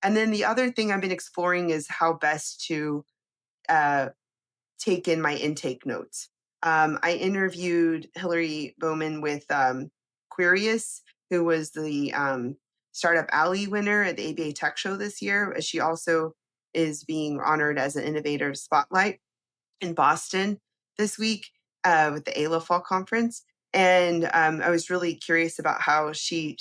And then the other thing I've been exploring is how best to uh, take in my intake notes. I interviewed Hillary Bowman with Quirius, who was the Startup Alley winner at the ABA Tech Show this year. She also is being honored as an innovator spotlight in Boston this week with the ALA Fall Conference, and I was really curious about how she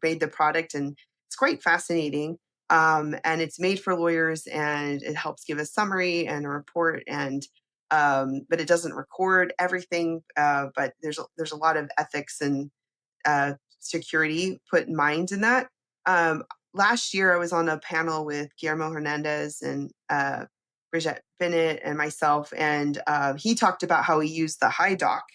made the product, and it's quite fascinating. And it's made for lawyers, and it helps give a summary and a report, and but it doesn't record everything. But there's a lot of ethics and security put in mind in that. Last year, I was on a panel with Guillermo Hernandez and Bridget Bennett and myself, and he talked about how he used the High Doc,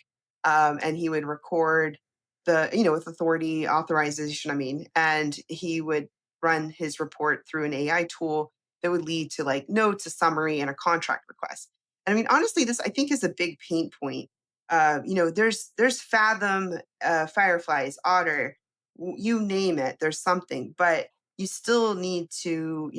and he would record with authority authorization. I mean, and he would run his report through an AI tool that would lead to like notes, a summary, and a contract request. And I mean, honestly, this I think is a big pain point. There's Fathom, Fireflies, Otter, you name it. There's something, but you still need to,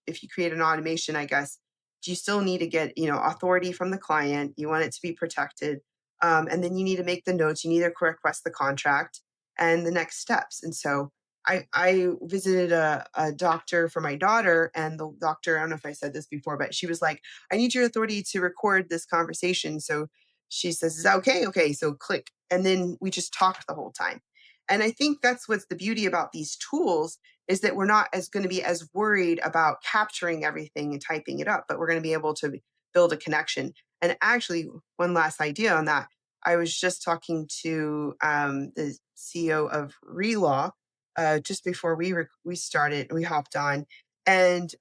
if you create an automation, I guess, you still need to get, authority from the client. You want it to be protected. And then you need to make the notes. You need to request the contract and the next steps. And so I visited a doctor for my daughter, and the doctor, I don't know if I said this before, but she was like, I need your authority to record this conversation. So she says, is that okay? Okay. So click. And then we just talked the whole time. And I think that's what's the beauty about these tools is that we're not as going to be as worried about capturing everything and typing it up, but we're going to be able to build a connection. And actually, one last idea on that. I was just talking to the CEO of Relaw just before we hopped on, and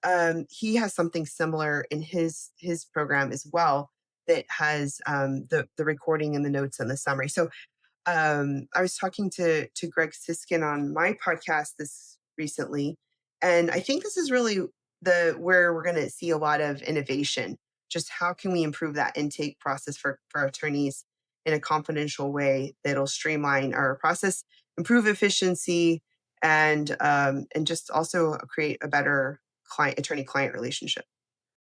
he has something similar in his program as well that has the recording and the notes and the summary. So I was talking to Greg Siskin on my podcast this recently, and I think this is really the where we're going to see a lot of innovation. Just how can we improve that intake process for attorneys in a confidential way that'll streamline our process, improve efficiency, and just also create a better client attorney client relationship.